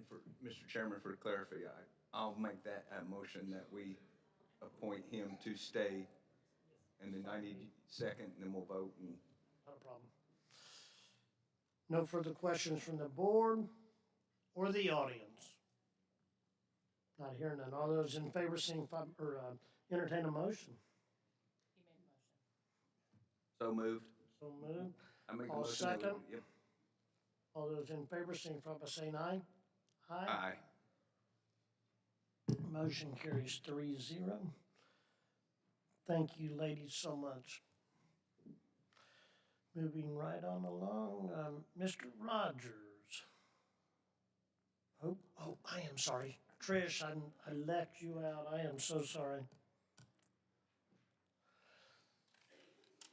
for, Mr. Chairman, for clarity, I'll make that a motion that we appoint him to stay in the 92nd, and then we'll vote. And Not a problem. No further questions from the board or the audience? Not hearing none. All those in favor, signify, or entertain a motion. He made a motion. so moved. So moved. I make a I'll motion. that we- second. Yep. All those in favor, signify by saying aye. Aye. Motion carries 3-0. Thank you, ladies, so much. Moving right on along, Mr. Rogers. Oh, I am sorry. Trish, I left you out. I am so sorry.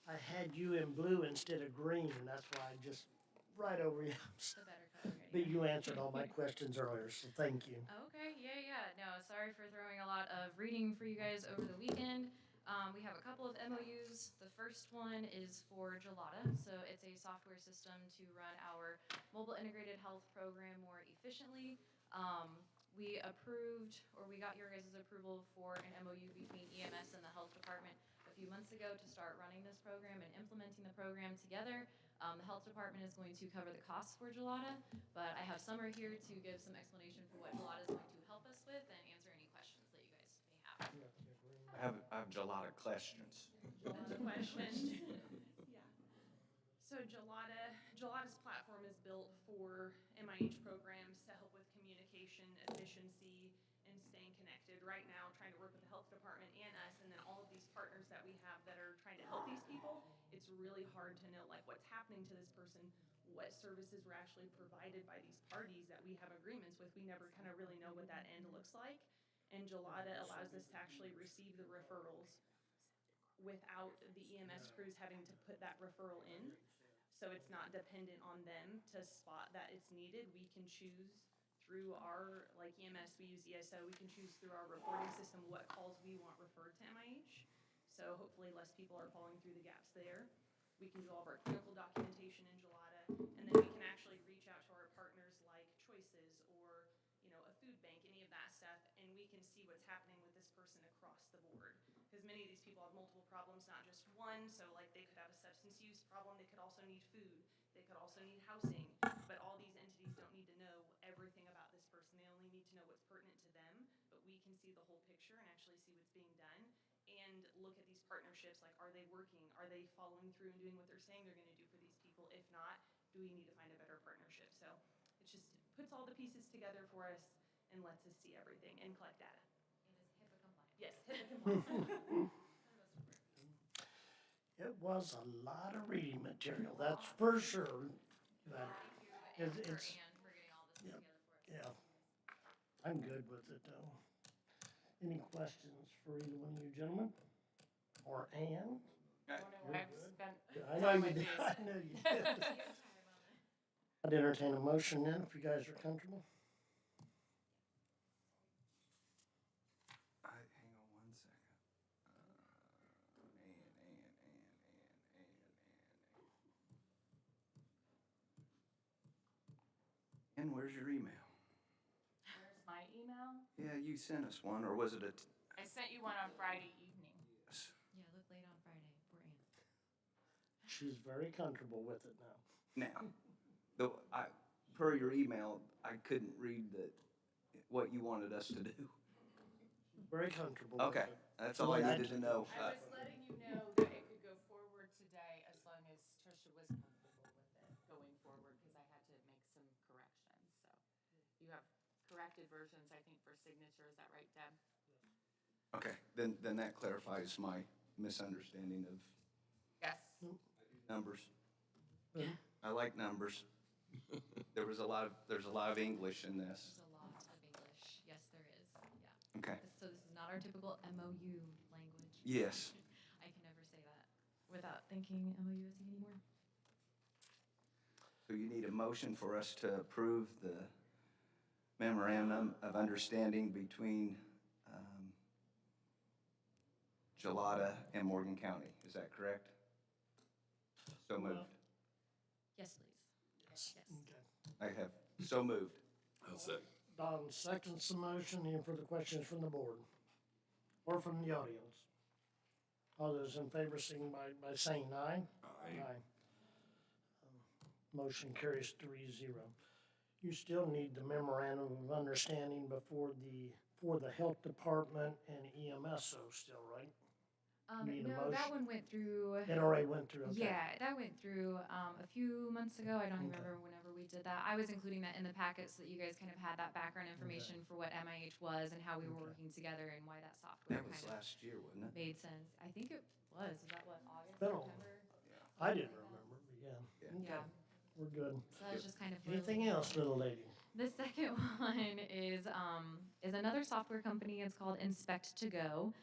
I had you in blue instead of green, and that's why I just, right over you. The better color. But you answered all my questions earlier, so thank you. Okay, yeah. No, sorry for throwing a lot of reading for you guys over the weekend. We have a couple of MOUs. The first one is for Gelada. So it's a software system to run our mobile integrated health program more efficiently. We approved, or we got your guys' approval for an MOU between EMS and the health department a few months ago to start running this program and implementing the program together. The health department is going to cover the costs for Gelada, but I have Summer here to give some explanation for what Gelada is going to help us with and answer any questions that you guys may have. I have a lot of questions. Question. Yeah. So Gelada's platform is built for MIH programs to help with communication, efficiency, and staying connected. Right now, trying to work with the health department and us, and then all of these partners that we have that are trying to help these people, it's really hard to know like what's happening to this person, what services were actually provided by these parties that we have agreements with. We never kind of really know what that end looks like. And Gelada allows us to actually receive the referrals without the EMS crews having to put that referral in. So it's not dependent on them to spot that it's needed. We can choose through our, like EMS, we use ESO, we can choose through our reporting system what calls we want referred to MIH. So hopefully less people are falling through the gaps there. We can do all of our clinical documentation in Gelada, and then we can actually reach out to our partners like Choices or, a food bank, any of that stuff, and we can see what's happening with this person across the board. Because many of these people have multiple problems, not just one. So like they could have a substance use problem, they could also need food, they could also need housing. But all these entities don't need to know everything about this person. They only need to know what's pertinent to them, but we can see the whole picture and actually see what's being done and look at these partnerships, like are they working? Are they following through and doing what they're saying they're going to do for these people? If not, do we need to find a better partnership? So it just puts all the pieces together for us and lets us see everything and collect data. It is HIPAA compliant. Yes, HIPAA compliant. It was a lot of reading material, that's for sure. But Thank It's- you, and it's- for getting all this yeah, together for us. yeah, I'm good with it though. Any questions for either one of you gentlemen? Or Ann? I've spent I know you did, I know you did. I'd entertain a motion then, if you guys are comfortable. Hang on one second. And where's your email? Where's my email? Yeah, you sent us one, or was it a? I sent you one on Friday evening. Yeah, look late on Friday. Poor Ann. She's very comfortable with it now. Now, per your email, I couldn't read what you wanted us to do. Very comfortable with Okay, it. that's all I Yeah, needed to know. I was letting you know that it could go forward today as long as Tricia was comfortable with it going forward, because I had to make some corrections, so. You have corrected versions, I think, for signature, is that right, Deb? Okay, then that clarifies my misunderstanding of Yes. numbers. Yeah. I like numbers. There's a lot of English in this. There's a lot of English. Yes, there is. Yeah. Okay. So this is not our typical MOU language. Yes. I can never say that without thinking MOUs anymore. So you need a motion for us to approve the memorandum of understanding between Gelada and Morgan County. Is that correct? So moved. Yes, please. Yes. Yes. Okay. I have so moved. I'll second. Don seconds the motion. Any further questions from the board? Or from the audience? All those in favor signify by saying aye. Aye. Motion carries 3-0. You still need the memorandum of understanding for the health department and EMS though still, right? Need a No, that motion? one went through. It already went through, okay. Yeah, that went through a few months ago. I don't even Okay. remember whenever we did that. I was including that in the packet so that you guys kind of had that background information for what MIH was and how we were Okay. working together and why that software That was kind of last year, wasn't it? made sense. I think it was. Is that what, August, Been a while. September? I didn't remember, but yeah. Yeah. Okay, Yeah. we're good. So that was just kind of. Anything else, little lady? The second one is another software company. It's called Inspect to Go.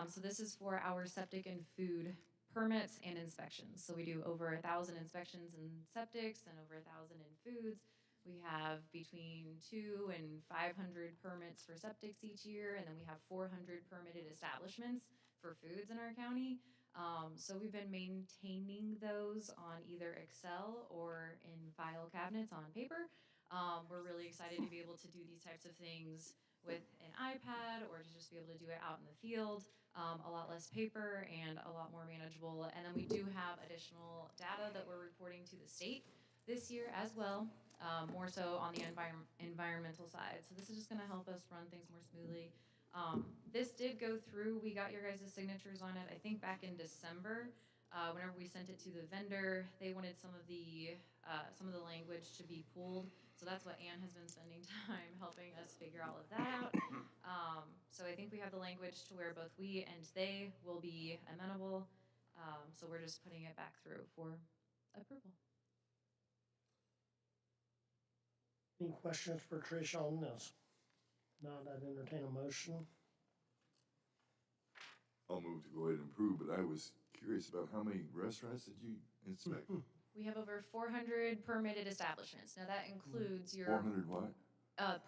So this is for our septic and food permits and inspections. So we do over 1,000 inspections in septics and over 1,000 in foods. We have between 200 and 500 permits for septics each year, and then we have 400 permitted establishments for foods in our county. So we've been maintaining those on either Excel or in file cabinets on paper. We're really excited to be able to do these types of things with an iPad or to just be able to do it out in the field. A lot less paper and a lot more manageable. And then we do have additional data that we're reporting to the state this year as well, more so on the environmental side. So this is just gonna help us run things more smoothly. This did go through, we got your guys' signatures on it, I think back in December. Whenever we sent it to the vendor, they wanted some of the language to be pulled. So that's what Ann has been spending time helping us figure all of that out. So I think we have the language to where both we and they will be amenable. So we're just putting it back through for approval. Any questions for Tricia on this? Not, I'd entertain a motion. I'll move to go ahead and approve, but I was curious about how many restaurants did you inspect? We have over 400 permitted establishments. Now that includes your 400 what?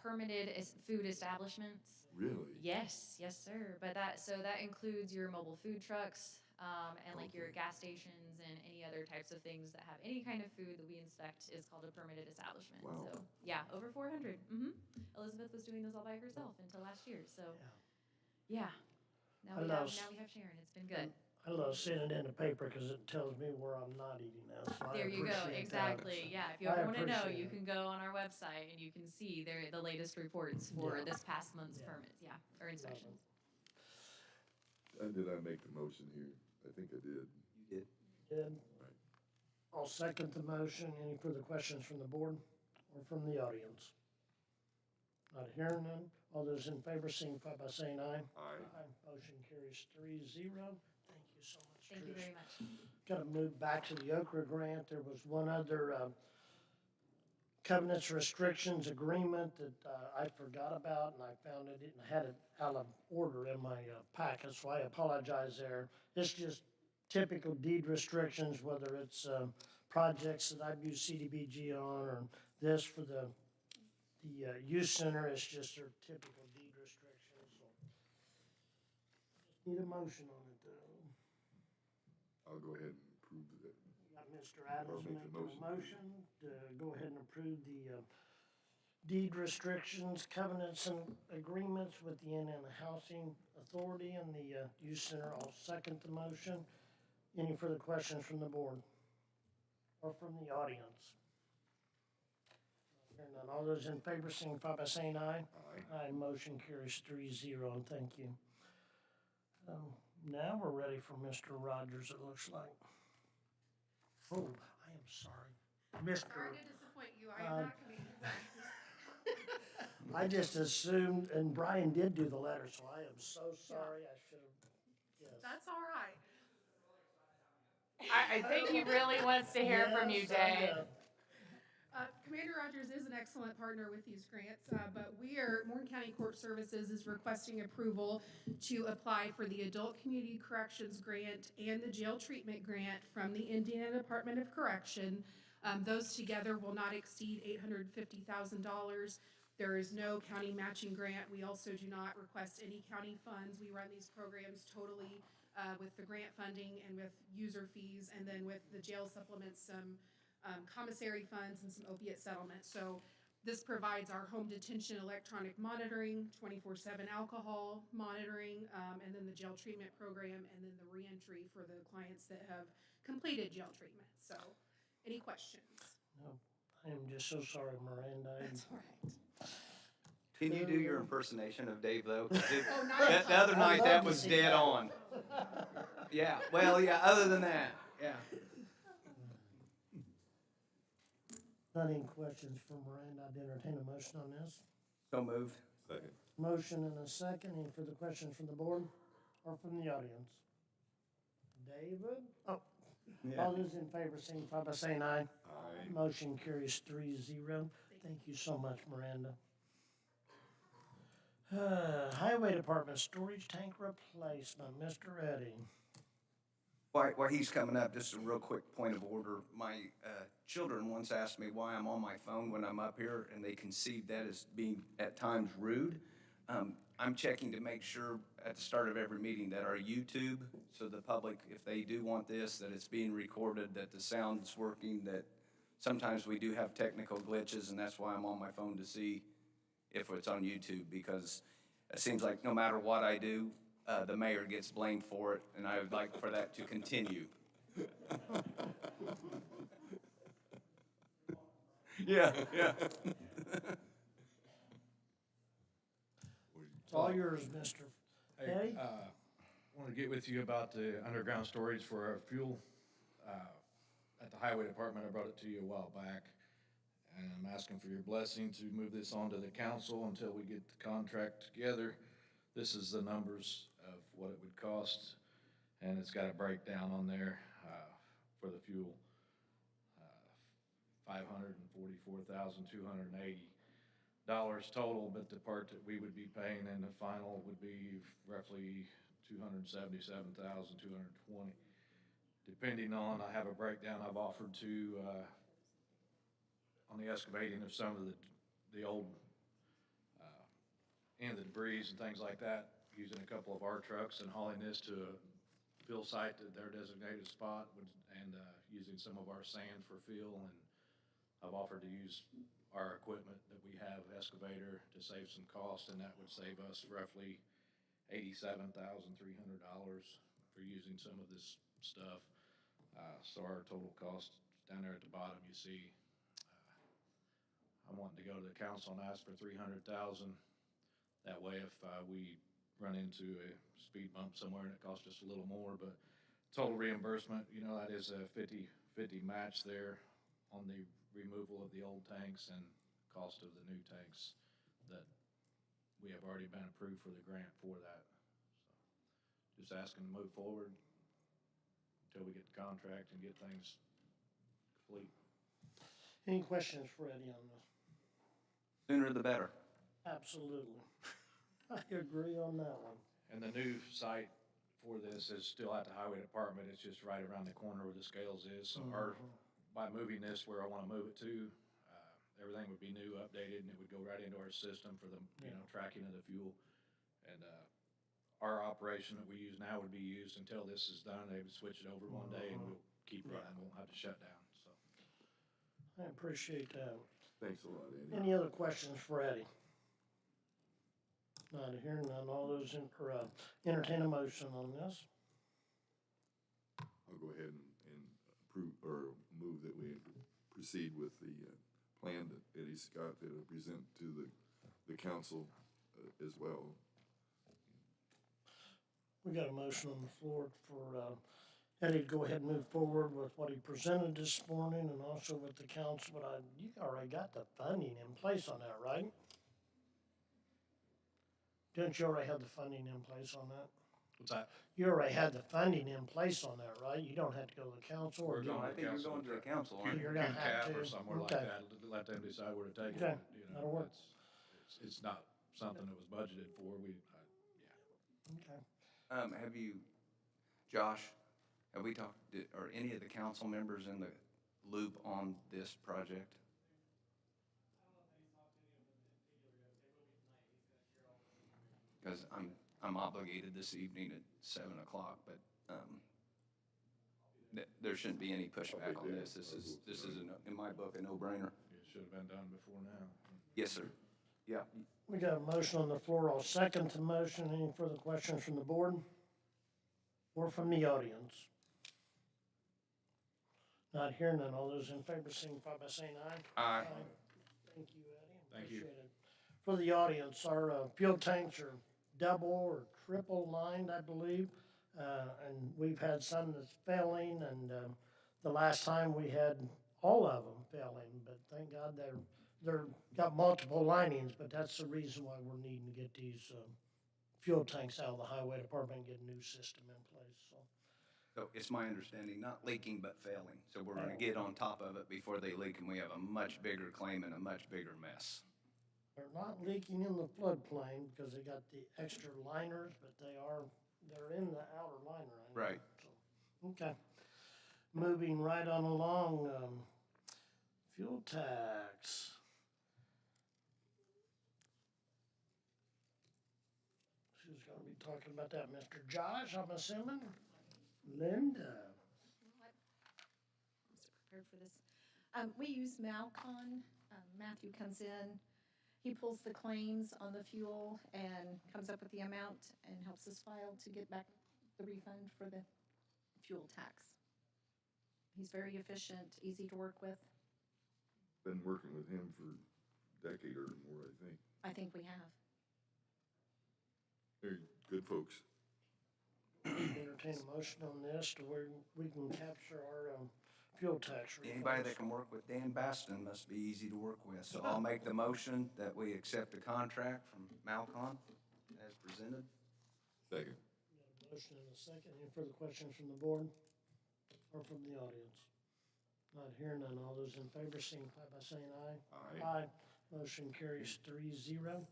permitted food establishments. Really? Yes, yes, sir. But that includes your mobile food trucks, and like your gas stations and any other types of things that have any kind of food that we inspect is called a permitted establishment. Wow. So yeah, over 400. Elizabeth was doing those all by herself until last year. So yeah. Now we have Sharon. It's been good. I love seeing it in the paper because it tells me where I'm not eating now. So I There you go. appreciate that. Exactly. Yeah. If you I ever want to know, appreciate you it. can go on our website and you can see the latest reports for Yeah. this past month's Yeah. permits. Yeah, or inspections. Did I make the motion here? I think I did. You did. Good. I'll second the motion. Any further questions from the board or from the audience? Not hearing none. All those in favor signify by saying aye. Aye. Motion carries 3-0. Thank you so much, Thank you Trish. very much. Got to move back to the Okra grant. There was one other covenants restrictions agreement that I forgot about, and I found it and had it out of order in my packet, so I apologize there. It's just typical deed restrictions, whether it's projects that I've used CDBG on or this for the youth center. It's just their typical deed restrictions. So just need a motion on it though. I'll go ahead and approve that. We got Mr. Adams make making the a motion. motion to go ahead and approve the deed restrictions, covenants, and agreements with the Indiana Housing Authority and the youth center. I'll second the motion. Any further questions from the board or from the audience? Hearing none. All those in favor signify by saying aye. Aye. Aye, motion carries 3-0, and thank you. Now we're ready for Mr. Rogers, it looks like. Oh, I am sorry. Mr. Sorry to disappoint you, I am not Commander Rogers. I just assumed, and Brian did do the letter, so I am so sorry, I should have, yes. That's all right. I think he really wants to hear from you, Yes, I Jay. know. Commander Rogers is an excellent partner with these grants, but Morgan County Court Services is requesting approval to apply for the Adult Community Corrections Grant and the Jail Treatment Grant from the Indiana Department of Correction. Those together will not exceed $850,000. There is no county matching grant. We also do not request any county funds. We run these programs totally with the grant funding and with user fees, and then with the jail supplements, some commissary funds and some opiate settlements. So This provides our home detention electronic monitoring, 24/7 alcohol monitoring, and then the jail treatment program, and then the reentry for the clients that have completed jail treatment. So, any questions? No, I am just so sorry, Miranda. That's all right. Can you do your impersonation of Dave, though? 'Cause Oh, not the other I'd night, love that to was see dead that. on. Yeah, well, yeah, other than that, yeah. Not any questions for Miranda. I'd entertain a motion on this. So moved. Second. Motion and a second. Any further questions from the board or from the audience? David? Oh, all those in favor signify by saying aye. Aye. Motion carries 3-0. Thank you so much, Miranda. Highway Department storage tank replacement, Mr. Eddie. While he's coming up, just a real quick point of order. My children once asked me why I'm on my phone when I'm up here, and they conceived that as being at times rude. I'm checking to make sure at the start of every meeting that our YouTube, so the public, if they do want this, that it's being recorded, that the sound's working, that sometimes we do have technical glitches, and that's why I'm on my phone to see if it's on YouTube, because it seems like no matter what I do, the mayor gets blamed for it, and I would like for that to continue. Yeah, yeah. It's all yours, Mr. Hey, Eddie? want to get with you about the underground storage for our fuel. At the highway department, I brought it to you a while back, and I'm asking for your blessing to move this on to the council until we get the contract together. This is the numbers of what it would cost, and it's got a breakdown on there, for the fuel. $544,280 total, but the part that we would be paying in the final would be roughly $277,220. Depending on, I have a breakdown I've offered to, on the excavating of some of the old, and the debris and things like that, using a couple of our trucks and hauling this to a fill site at their designated spot, and using some of our sand for fill. And I've offered to use our equipment that we have, excavator, to save some cost, and that would save us roughly $87,300 for using some of this stuff. So our total cost down there at the bottom, you see, I'm wanting to go to the council and ask for $300,000. That way, if we run into a speed bump somewhere and it costs us a little more, but total reimbursement, that is a 50-50 match there on the removal of the old tanks and cost of the new tanks that we have already been approved for the grant for that. So just asking to move forward until we get the contract and get things complete. Any questions for Eddie on this? Sooner the better. Absolutely. I agree on that one. And the new site for this is still at the highway department. It's just right around the corner where the scales is. So by moving this where I want to move it to, everything would be new, updated, and it would go right into our system for the, tracking of the fuel. And, our operation that we use now would be used until this is done. They would switch it over one day and we'll keep running. Won't have to shut down, so. I appreciate that. Thanks a lot, Eddie. Any other questions for Eddie? Not hearing none. All those entertain a motion on this. I'll go ahead and approve or move that we proceed with the plan that Eddie Scott will present to the council as well. We got a motion on the floor for Eddie to go ahead and move forward with what he presented this morning and also with the council, but you already got the funding in place on that, right? Didn't you already have the funding in place on that? What's that? You already had the funding in place on that, right? You don't have to go to the council or We're do going I think you're going to the council, aren't you? You're gonna have CAP or to. somewhere like Okay. that, let them decide where to take it. Okay, but, that'll work. It's not something that was budgeted for. Okay. Have you, Josh, have we talked, are any of the council members in the loop on this project? Because I'm obligated this evening at 7 o'clock, but, there shouldn't be any pushback on this. This is, in my book, a no-brainer. It should have been done before now. Yes, sir. Yeah, We got a motion on the floor. I'll second the motion. Any further questions from the board? Or from the audience? Not hearing none. All those in favor signify by saying aye. Aye. Thank you, Eddie. Thank you. Appreciate it. For the audience, our fuel tanks are double or triple lined, I believe. And we've had some that's failing, and the last time we had all of them failing, but thank God they're got multiple linings, but that's the reason why we're needing to get these fuel tanks out of the highway department and get a new system in place, so. so it's my understanding, not leaking, but failing. So we're gonna get on top of it before they leak, and we have a much bigger claim and a much bigger mess. They're not leaking in the floodplain because they got the extra liners, but they're in the outer liner. I know. Right. So, okay. Moving right on along, fuel tax. Who's gonna be talking about that? Mr. Josh, I'm assuming? Linda? I was prepared for this. We use Malcon. Matthew comes in, he pulls the claims on the fuel and comes up with the amount and helps us file to get back the refund for the fuel tax. He's very efficient, easy to work with. Been working with him for a decade or more, I think. I think we have. Very good folks. Entertain a motion on this to where we can capture our fuel tax refunds. Anybody that can work with Dan Baston must be easy to work with. So I'll make the motion that we accept the contract from Malcon as presented. Second. Got a motion and a second. Any further questions from the board or from the audience? Not hearing none. All those in favor signify by saying aye. Aye. Motion carries 3-0.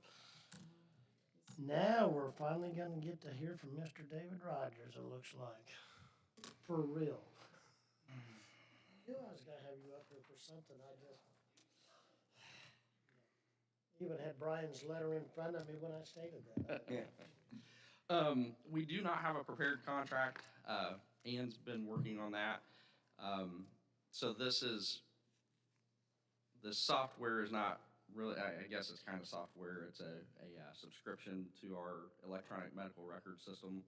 Now we're finally gonna get to hear from Mr. David Rogers, it looks like. For real. I knew I was gonna have you up here for something, I just. Even had Brian's letter in front of me when I stated that. Yeah. We do not have a prepared contract. Ann's been working on that. So this software is not really, I guess it's kind of software. It's a subscription to our electronic medical record system,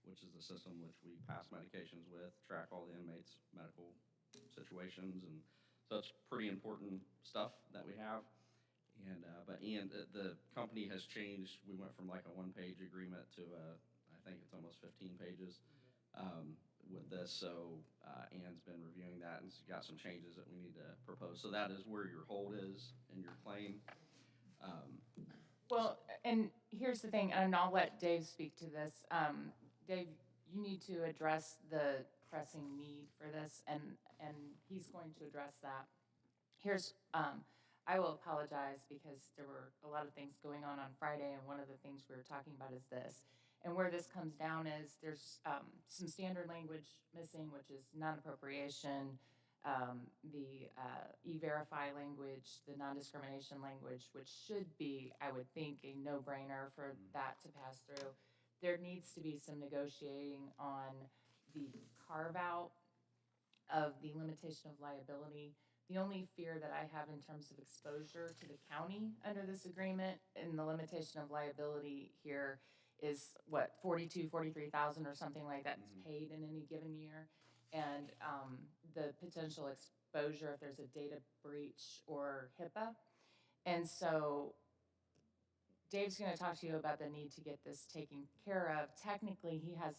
which is the system which we pass medications with, track all the inmates' medical situations. And so it's pretty important stuff that we have. And, the company has changed. We went from like a one-page agreement to I think it's almost 15 pages with this. So Ann's been reviewing that and she's got some changes that we need to propose. So that is where your hold is in your claim. Well, and here's the thing, and I'll let Dave speak to this. Dave, you need to address the pressing need for this, and he's going to address that. Here's, I will apologize because there were a lot of things going on Friday, and one of the things we were talking about is this. And where this comes down is there's some standard language missing, which is non-appropriation, the E-Verify language, the non-discrimination language, which should be, I would think, a no-brainer for that to pass through. There needs to be some negotiating on the carve-out of the limitation of liability. The only fear that I have in terms of exposure to the county under this agreement and the limitation of liability here is what, 43,000 or something like that is paid in any given year. And the potential exposure if there's a data breach or HIPAA. And so Dave's gonna talk to you about the need to get this taken care of. Technically, he has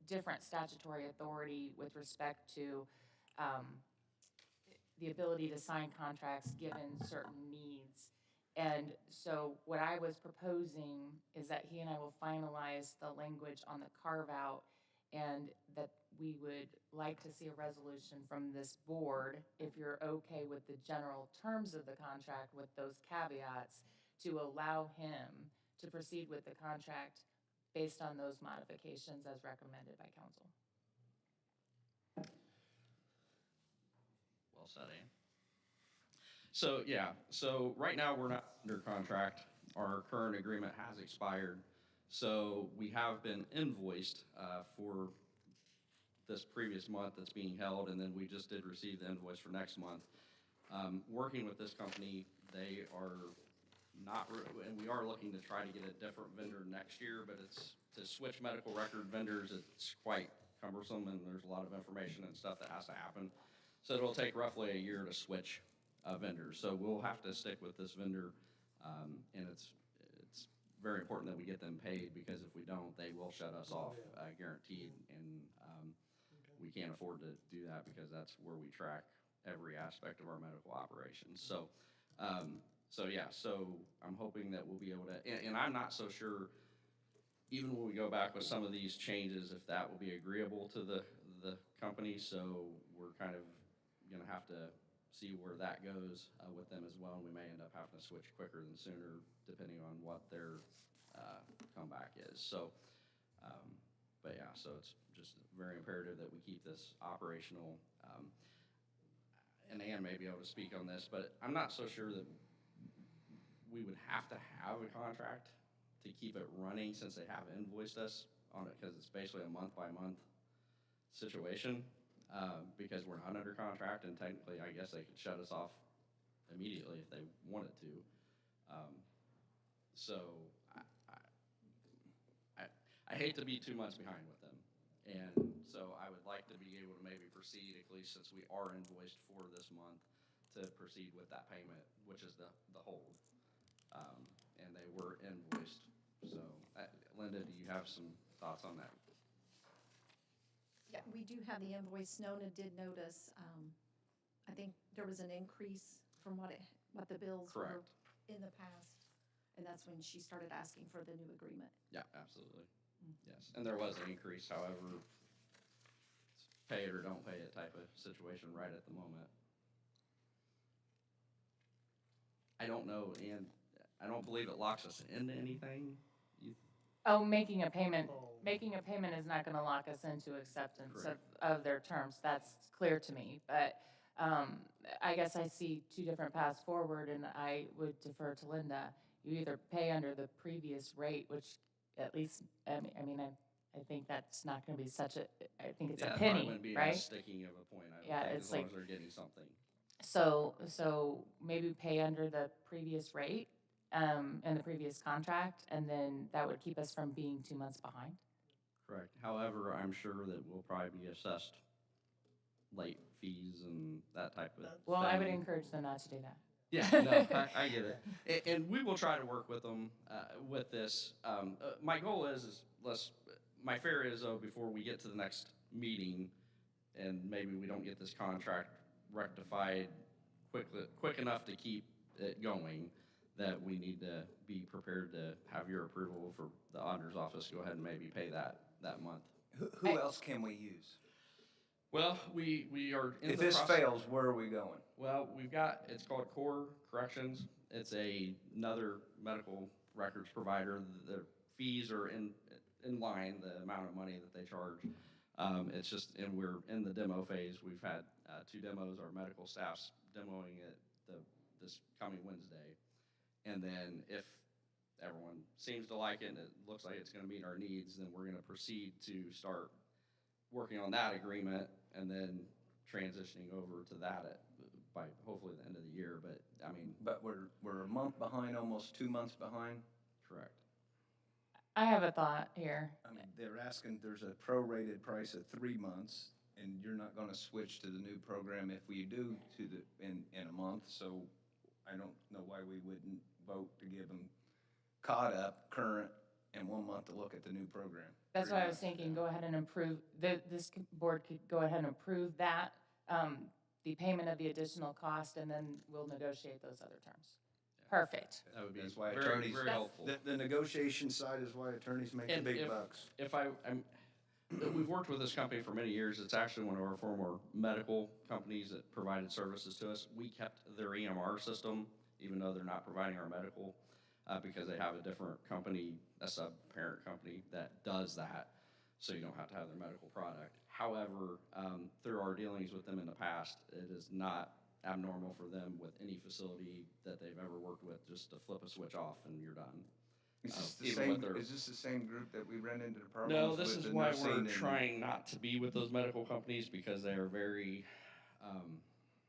different statutory authority with respect to the ability to sign contracts given certain needs. And so what I was proposing is that he and I will finalize the language on the carve-out, and that we would like to see a resolution from this board, if you're okay with the general terms of the contract with those caveats, to allow him to proceed with the contract based on those modifications as recommended by council. Well said, Ann. So, yeah, so right now we're not under contract. Our current agreement has expired. So we have been invoiced for this previous month that's being held, and then we just did receive the invoice for next month. Working with this company, they are not, and we are looking to try to get a different vendor next year, but to switch medical record vendors, it's quite cumbersome, and there's a lot of information and stuff that has to happen. So it'll take roughly a year to switch vendors. So we'll have to stick with this vendor, and it's very important that we get them paid, because if we don't, they will shut us off, guaranteed. And we can't afford to do that, because that's where we track every aspect of our medical operations. So, so I'm hoping that we'll be able to, and I'm not so sure, even when we go back with some of these changes, if that will be agreeable to the company. So we're kind of gonna have to see where that goes with them as well. And we may end up having to switch quicker than sooner, depending on what their comeback is. So, but yeah, so it's just very imperative that we keep this operational. And Ann may be able to speak on this, but I'm not so sure that we would have to have a contract to keep it running, since they have invoiced us on it, because it's basically a month-by-month situation, because we're not under contract, and technically, I guess they could shut us off immediately if they wanted to. So I hate to be 2 months behind with them, and so I would like to be able to maybe proceed, at least since we are invoiced for this month, to proceed with that payment, which is the hold. And they were invoiced. So, Linda, do you have some thoughts on that? Yeah, we do have the invoice. Nona did notice, I think there was an increase from what the bills were Correct. in the past. And that's when she started asking for the new agreement. Yeah, absolutely. Yes, and there was an increase, however, it's pay it or don't pay it type of situation right at the moment. I don't know, and I don't believe it locks us into anything. Oh, making a payment is not gonna lock us into acceptance of their terms. That's clear to me. But, I guess I see two different paths forward, and I would defer to Linda. You either pay under the previous rate, which at least, I think that's not gonna be such a, I think it's a Yeah, it probably penny, wouldn't be right? as sticking of a point, I Yeah, don't think, it's as long like- as they're getting something. So maybe pay under the previous rate, in the previous contract, and then that would keep us from being 2 months behind. Correct. However, I'm sure that we'll probably be assessed late fees and that type of thing. Well, I would encourage them not to do that. Yeah, no, I get it. And we will try to work with them with this. My goal is my fear is, though, before we get to the next meeting, and maybe we don't get this contract rectified quick enough to keep it going, that we need to be prepared to have your approval for the auditor's office to go ahead and maybe pay that month. Who else can we use? Well, we are in If the this process. fails, where are we going? Well, it's called Core Corrections. It's another medical records provider. The fees are in line, the amount of money that they charge. It's just, and we're in the demo phase. We've had 2 demos. Our medical staff's demoing it this coming Wednesday. And then if everyone seems to like it and it looks like it's going to meet our needs, then we're going to proceed to start working on that agreement and then transitioning over to that by hopefully the end of the year. But I mean, But we're a month behind, almost 2 months behind. correct. I have a thought here. I mean, they're asking, there's a prorated price of 3 months, and you're not gonna switch to the new program if we do in a month, so I don't know why we wouldn't vote to give them caught up, current, and 1 month to look at the new program. That's what I was thinking, go ahead and approve, this board could go ahead and approve that, the payment of the additional cost, and then we'll negotiate those other terms. Perfect. That would be That's why very, attorneys- very helpful. The negotiation side is why attorneys make the And big bucks. If we've worked with this company for many years. It's actually one of our former medical companies that provided services to us. We kept their EMR system, even though they're not providing our medical, because they have a different company, a sub-parent company that does that, so you don't have to have their medical product. However, through our dealings with them in the past, it is not abnormal for them with any facility that they've ever worked with just to flip a switch off and you're done. Is this the even same, with their- is this the same group that we ran into the problems No, with? this is the why nursing we're and- trying not to be with those medical companies, because they are very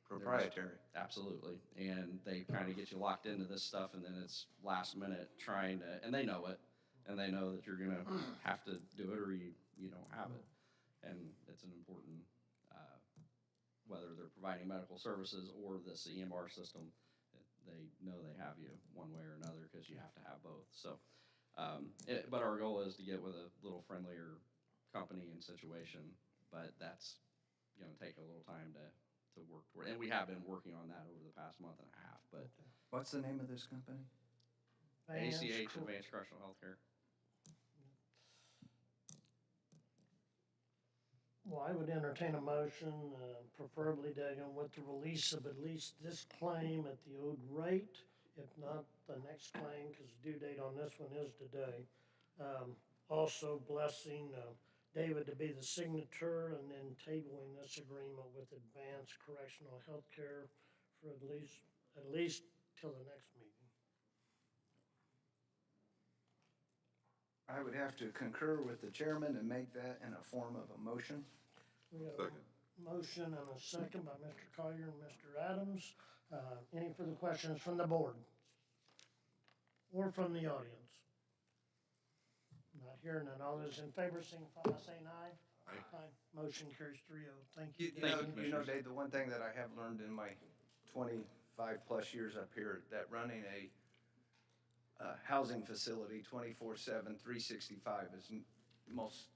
Proprietary. Absolutely. And they kind of get you locked into this stuff, and then it's last minute trying to, and they know it, and they know that you're going to have to do it or you don't have it. And it's an important, whether they're providing medical services or this EMR system, they know they have you one way or another because you have to have both. So, but our goal is to get with a little friendlier company and situation, but that's going to take a little time to work toward. And we have been working on that over the past month and a half, but What's the name of this company? ACH, Vance, Advanced Correctional Healthcare. Well, I would entertain a motion, preferably, Dagan, with the release of at least this claim at the owed rate, if not the next claim, because the due date on this one is today. Also blessing David to be the signature and then tabling this agreement with Advanced Correctional Healthcare for at least till the next meeting. I would have to concur with the chairman and make that in a form of a motion. We got Second. a motion and a second by Mr. Collier and Mr. Adams. Any further questions from the board? Or from the audience? Not hearing none. All those in favor, signify by saying aye. Aye. Motion carries 3-0. Thank you. You Thank know, you, you know, Commissioners. Dave, the one thing that I have learned in my 25-plus years up here, that running a housing facility 24/7, 365 is most,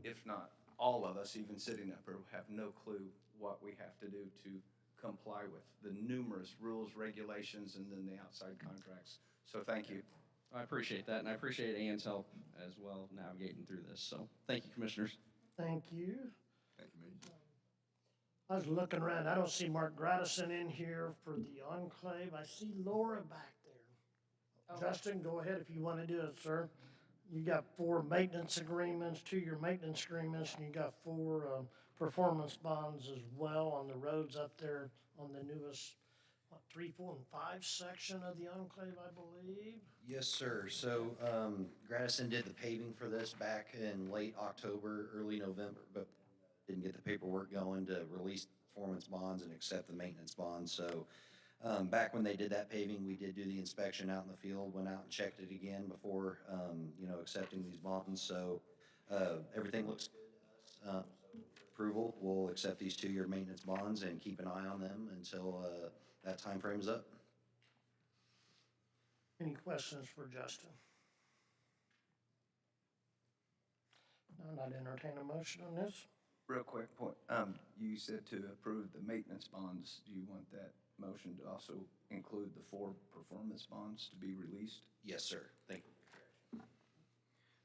if not all of us, even sitting up here, have no clue what we have to do to comply with the numerous rules, regulations, and then the outside contracts. So thank you. I appreciate that, and I appreciate Ann's help as well navigating through this. So thank you, Commissioners. Thank you. Thank you, Major. I was looking around. I don't see Mark Gradison in here for the enclave. I see Laura back there. Oh. Justin, go ahead if you want to do it, sir. You got 4 maintenance agreements, 2-year maintenance agreements, and you got 4 performance bonds as well on the roads up there on the newest, 3, 4, and 5 section of the enclave, I believe. Yes, sir. So Gradison did the paving for this back in late October, early November, but didn't get the paperwork going to release the performance bonds and accept the maintenance bonds. So back when they did that paving, we did do the inspection out in the field, went out and checked it again before, accepting these bonds. So everything looks good to us. Approval, we'll accept these 2-year maintenance bonds and keep an eye on them until that time frame is up. Any questions for Justin? No, I'd entertain a motion on this. Real quick point, you said to approve the maintenance bonds. Do you want that motion to also include the 4 performance bonds to be released? Yes, sir. Thank you.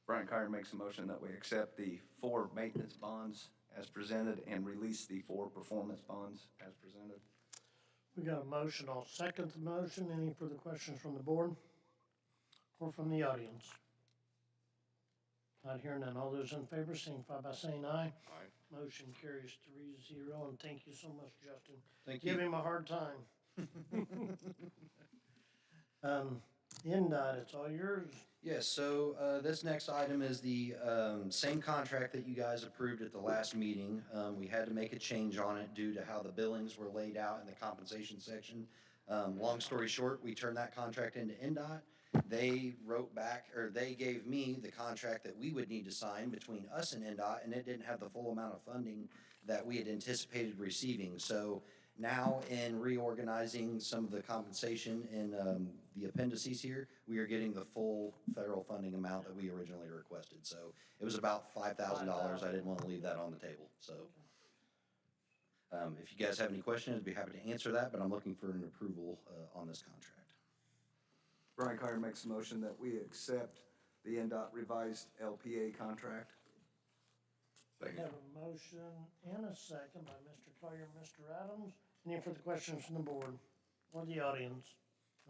Brian Kyer makes a motion that we accept the 4 maintenance bonds as presented and release the 4 performance bonds as presented. We got a motion. I'll second the motion. Any further questions from the board or from the audience? Not hearing none. All those in favor signify by saying aye. Aye. Motion carries 3-0, and thank you so much, Justin. Thank Give you. him a hard time. NDOT, it's all yours. Yes, so this next item is the same contract that you guys approved at the last meeting. We had to make a change on it due to how the billings were laid out in the compensation section. Long story short, we turned that contract into NDOT. They wrote back, or they gave me the contract that we would need to sign between us and NDOT, and it didn't have the full amount of funding that we had anticipated receiving. So now, in reorganizing some of the compensation in the appendices here, we are getting the full federal funding amount that we originally requested. So it was about $5,000. I didn't want to leave that on the table. So if you guys have any questions, I'd be happy to answer that, but I'm looking for an approval on this contract. Brian Kyer makes a motion that we accept the NDOT revised LPA contract. We have a motion and a second by Mr. Collier and Mr. Adams. Any further questions from the board or the audience?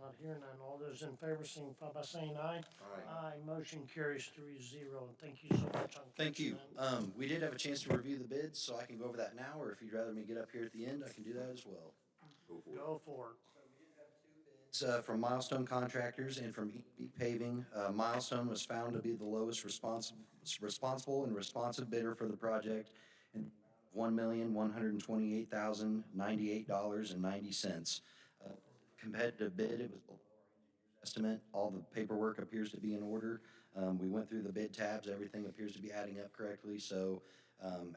Not hearing none. All those in favor signify by saying aye. Aye. Aye. Motion carries 3-0, and thank you so much on Thank you. catching that. We did have a chance to review the bids, so I can go over that now, or if you'd rather me get up here at the end, I can do that as well. Go for it. Go for it. It's from Milestone Contractors and from EB Paving. Milestone was found to be the lowest responsible and responsive bidder for the project, and $1,128,098.90. Competitive bid, it was below our estimate. All the paperwork appears to be in order. We went through the bid tabs, everything appears to be adding up correctly, so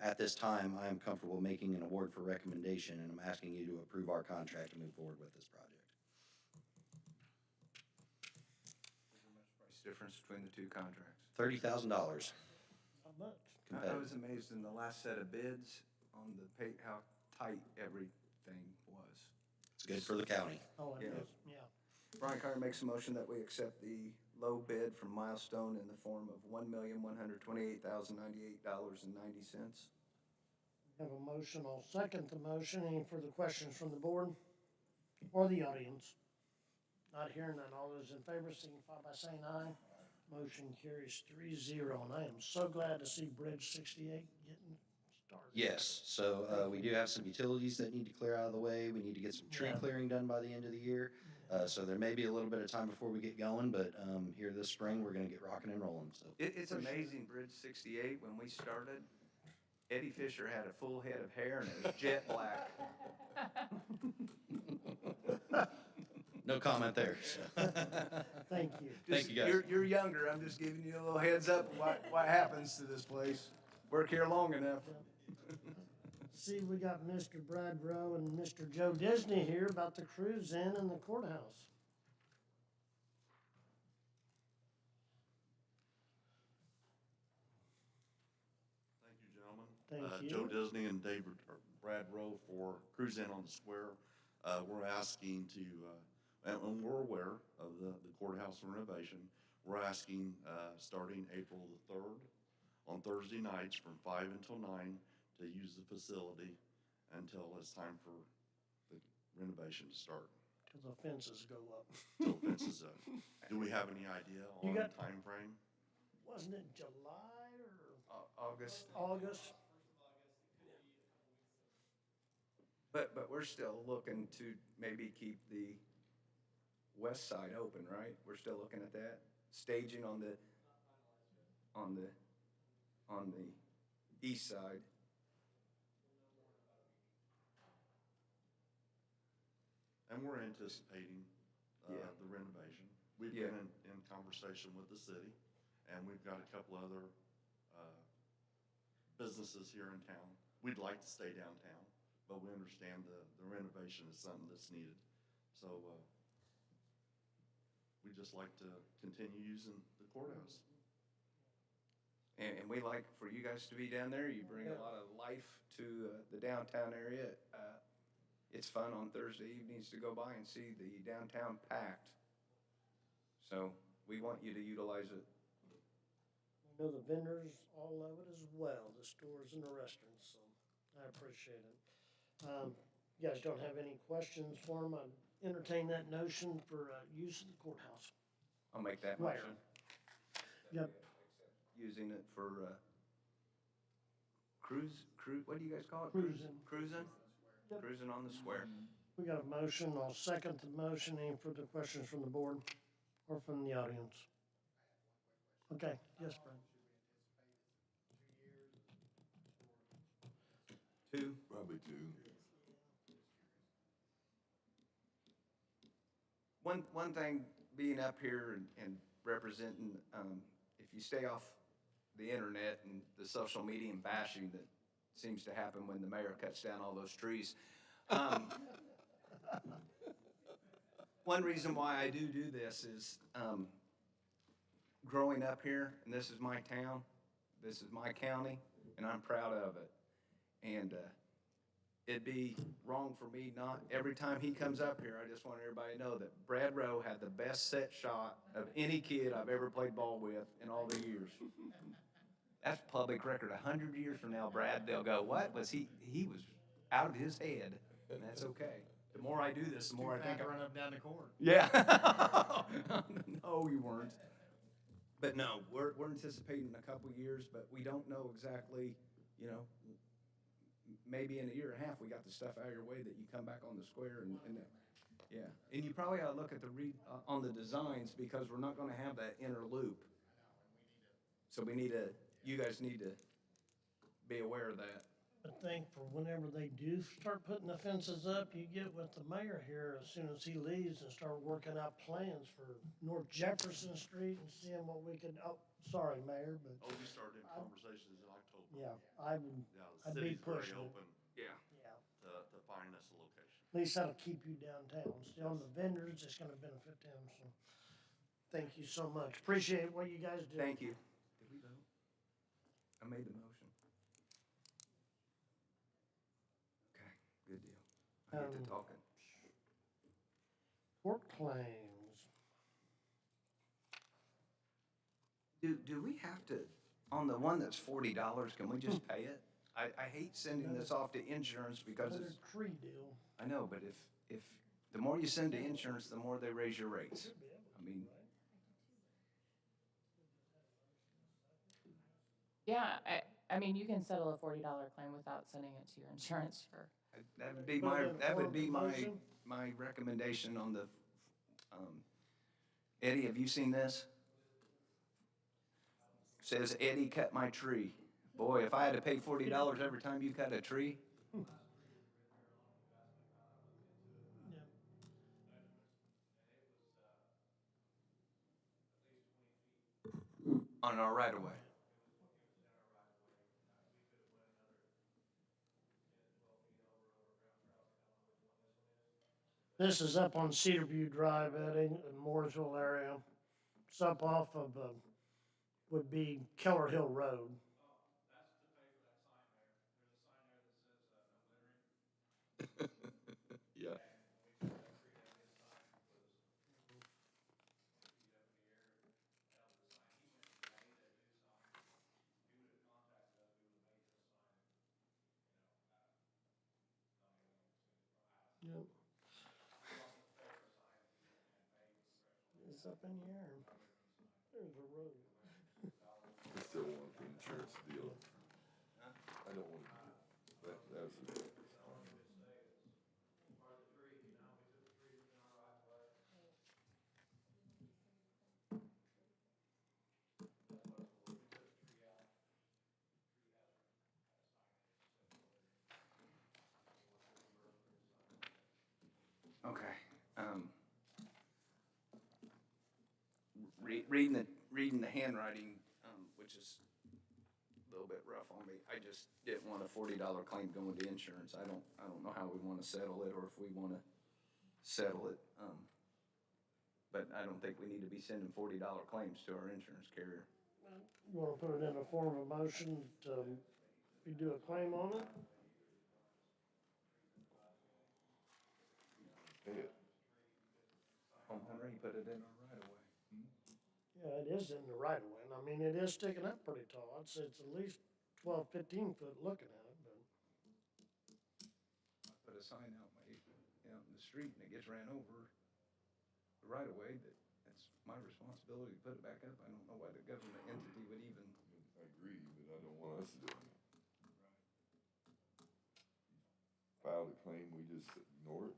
at this time, I am comfortable making an award for recommendation, and I'm asking you to approve our contract to move forward with this project. Price difference between the two contracts. $30,000. How much? I was amazed in the last set of bids on the how tight everything was. It's good for the county. Oh, it Yeah. is, yeah. Brian Carter makes a motion that we accept the low bid from Milestone in the form of $1,128,098.90. Have a motion, I'll second the motion. Any further questions from the board or the audience? Not hearing none. All those in favor signify by saying aye. Motion carries 3-0, and I am so glad to see Bridge 68 getting started. Yes, so we do have some utilities that need to clear out of the way. We need to get some tree Yeah. clearing done by the end of the year. So there may be a little bit of time before we get going, but here this spring, we're gonna get rocking and rolling, so. It's amazing, Bridge 68, when we started, Eddie Fisher had a full head of hair and it was jet black. No comment there. Thank you. Thank you, guys. You're younger, I'm just giving you a little heads up what happens to this place. Work here long enough. See, we got Mr. Brad Rowe and Mr. Joe Disney here about the cruise in and the courthouse. Thank you, gentlemen. Thank you. Joe Disney and Brad Rowe for Cruise In on the Square. We're asking to, and we're aware of the courthouse renovation. We're asking, starting April the 3rd, on Thursday nights from 5 until 9, to use the facility until it's time for the renovation to start. Till the fences go up. Till fences up. Do we have any idea You on got- time frame? Wasn't it July or August. August? But we're still looking to maybe keep the west side open, right? We're still looking at that? Staging on the east side. And we're anticipating Yeah. the renovation. We've Yeah. been in conversation with the city, and we've got a couple other businesses here in town. We'd like to stay downtown, but we understand the renovation is something that's needed. So we just like to continue using the courthouse. And we like for you guys to be down there. You bring a lot of life to the downtown area. It's fun on Thursday evenings to go by and see the downtown packed. So we want you to utilize it. I know the vendors all love it as well, the stores and the restaurants, so I appreciate it. You guys don't have any questions for them? I entertain that notion for use of the courthouse. I'll make that Where? motion. Yep. Using it for cruise, what do you guys call it? Cruising. Cruising? Yep. Cruising on the square. We got a motion, I'll second the motion. Any further questions from the board or from the audience? Okay, yes, Brian. 2. Probably 2. One thing, being up here and representing, if you stay off the internet and the social media and bashing that seems to happen when the mayor cuts down all those trees. One reason why I do this is, growing up here, and this is my town, this is my county, and I'm proud of it. And, it'd be wrong for me not, every time he comes up here, I just want everybody to know that Brad Rowe had the best set shot of any kid I've ever played ball with in all the years. That's public record. 100 years from now, Brad, they'll go, what was he was out of his head, and that's okay. The more I do this, the more I think. Run up down the court. Yeah. No, we weren't. But no, we're anticipating a couple years, but we don't know exactly, maybe in a year and a half, we got the stuff out of your way that you come back on the square and yeah. And you probably ought to look at on the designs, because we're not gonna have that inner loop. So you guys need to be aware of that. I think for whenever they do start putting the fences up, you get with the mayor here as soon as he leaves and start working out plans for North Jefferson Street and seeing what we could, oh, sorry, Mayor, but Oh, we started conversations in October. yeah, I'd Yeah, I'd the be city's very pushing it. open Yeah. Yeah. to find us a location. At least that'll keep you downtown. Still, the vendors, it's gonna benefit them, so. Thank you so much. Appreciate what you guys do. Thank you. Did we vote? I made the motion. Okay, good deal. I get to talking. Court claims. Do we have to, on the one that's $40, can we just pay it? I hate sending this off to insurance because Another it's, tree deal. I know, but if, the more you send to insurance, the more they raise your rates. I mean, Yeah, I mean, you can settle a $40 claim without sending it to your insurance, sure. that would be my recommendation on the, Eddie, have you seen this? Says Eddie cut my tree. Boy, if I had to pay $40 every time you cut a tree, on our right of way. This is up on Cedarview Drive, Eddie, in Mooresville area. It's up off of, would be Keller Hill Road. Yeah. Yep. It's up in the air. There's a road. I still want the insurance deal. I don't want to, that's. Okay. Reading the handwriting, which is a little bit rough on me. I just didn't want a $40 claim going to insurance. I don't know how we want to settle it or if we want to settle it. But I don't think we need to be sending $40 claims to our insurance carrier. You wanna put it in the form of a motion to, we do a claim on it? Pay it. Homeowner, he put it in our right of way. Yeah, it is in the right of way, and I mean, it is sticking up pretty tall. I'd say it's at least 12, 15 foot looking at it, but. I put a sign out in the street and it gets ran over the right of way, that's my responsibility to put it back up. I don't know why the government entity would even. I agree, but I don't want us doing it. Filed a claim, we just ignore it.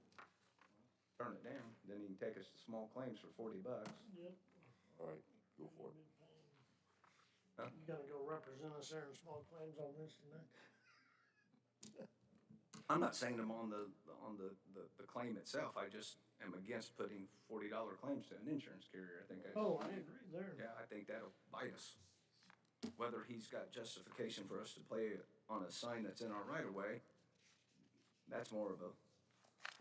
Turn it down, then he can take us to small claims for $40. Yep. All right, go for it. Huh? You gotta go represent us there in small claims on this tonight. I'm not saying I'm on the claim itself, I just am against putting $40 claims to an insurance carrier. I think Oh, I agree there. yeah, I think that'll bite us. Whether he's got justification for us to play on a sign that's in our right of way, that's more of a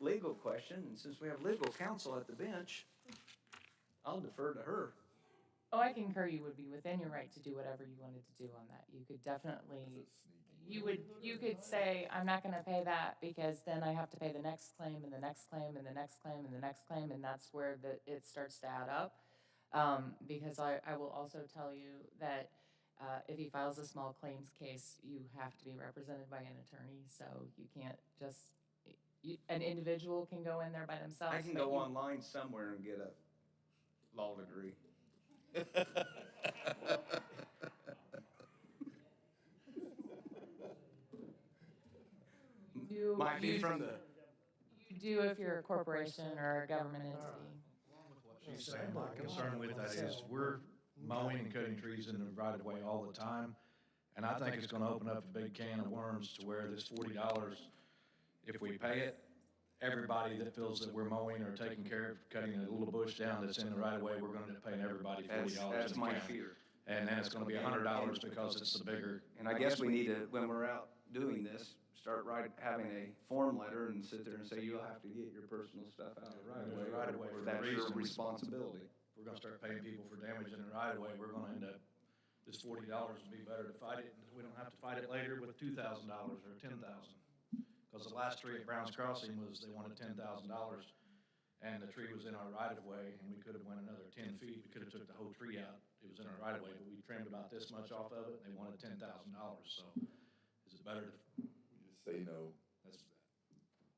legal question, and since we have legal counsel at the bench, I'll defer to her. Oh, I concur you would be within your right to do whatever you wanted to do on that. You could definitely, you could say, I'm not gonna pay that because then I have to pay the next claim and the next claim and the next claim and the next claim, and that's where it starts to add up. Because I will also tell you that, if he files a small claims case, you have to be represented by an attorney, so you can't just, an individual can go in there by themselves. I can but go you- online somewhere and get a law degree. Might be from the. You do if you're a corporation or a government entity. She's saying, my concern with that is we're mowing and cutting trees in the right of way all the time. And I think it's gonna open up a big can of worms to where this $40, if we pay it, everybody that feels that we're mowing or taking care of cutting a little bush down that's in the right of way, we're gonna end up paying everybody $40 That's in the my county. fear. And then it's gonna be $100 because it's the bigger. And I guess we need to, when we're out doing this, start having a form letter and sit there and say, you'll have to get your personal stuff out of the right of way. Right of way for That's your reasons. responsibility. If we're gonna start paying people for damage in the right of way, we're gonna end up, this $40 would be better to fight it, and we don't have to fight it later with $2,000 or $10,000. Because the last tree at Brown's Crossing was, they wanted $10,000, and the tree was in our right of way, and we could have went another 10 feet, we could have took the whole tree out, it was in our right of way, but we trimmed about this much off of it, and they wanted $10,000, so is it better to, You just say no. that's,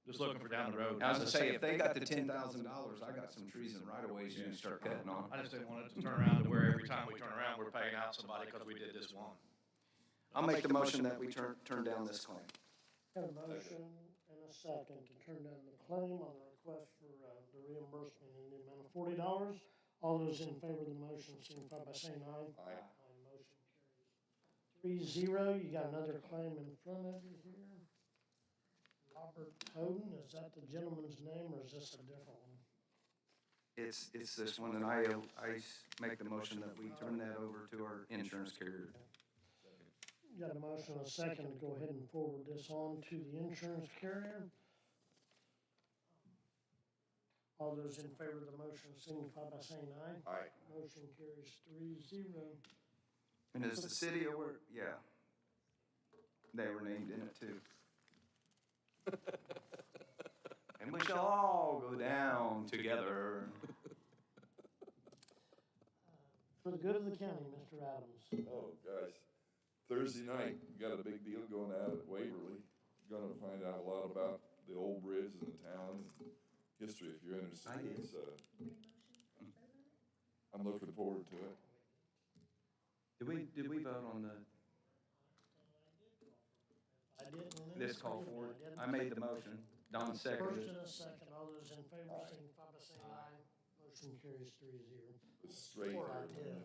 just looking for down the road. I was gonna say, if they got the $10,000, I got some trees in right of ways you can start cutting on. I just didn't want it to turn around to where every time we turn around, we're paying out somebody because we did this one. I'll make the motion that we turn down this claim. Got a motion and a second to turn down the claim on the request for the reimbursement in the amount of $40. All those in favor of the motion signify by saying aye. Aye. Motion carries 3-0. You got another claim in front of you here. Robert Hoden, is that the gentleman's name or is this a different one? It's this one, and I make the motion that we turn that over to our insurance carrier. You got a motion and a second to go ahead and forward this on to the insurance carrier. All those in favor of the motion signify by saying aye. Aye. Motion carries 3-0. And is the city aware? Yeah. They were named in it too. And we shall all go down together. For the good of the county, Mr. Adams. Oh, gosh. Thursday night, we got a big deal going out at Waverly. Gonna find out a lot about the old bridge in the town and history if you're interested. I did. It's, I'm looking forward to it. Did we vote on I didn't. this call for it? I made the motion. Don seconded First it. and a second, all those in favor signify by saying aye. Motion carries 3-0. It's straight Poor there. idea.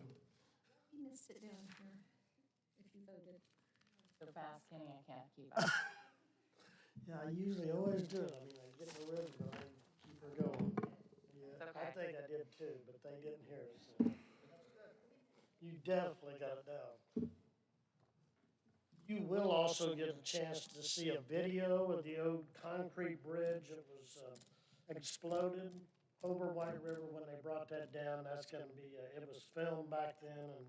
You missed it down here if you voted. So fast, Kenny, I can't keep up. Yeah, I usually always do it. I mean, I get in the rhythm, but I keep her going. Yeah, I okay. think I did too, but they didn't hear it. So. You definitely got it down. You will also get a chance to see a video of the old concrete bridge that was exploded over White River when they brought that down. That's going to be, it was filmed back then, and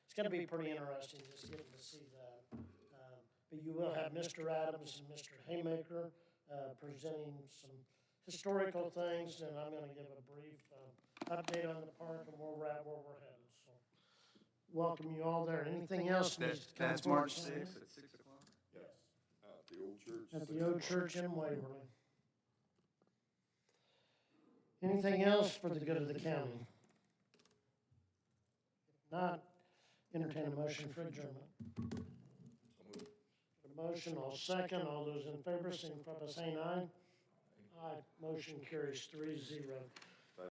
it's going to be pretty interesting just getting to see that. But you will have Mr. Adams and Mr. Haymaker presenting some historical things, and I'm going to give a brief update on the park and where we're at, where we're headed. So, welcome you all there. Anything else needs to come That's forward? March 6th at 6 o'clock. Yes, at the old church. At the old church in Waverly. Anything else for the good of the county? If not, entertain a motion for adjournment. A motion, I'll second. All those in favor, signify by saying aye. Aye. Motion carries 3-0.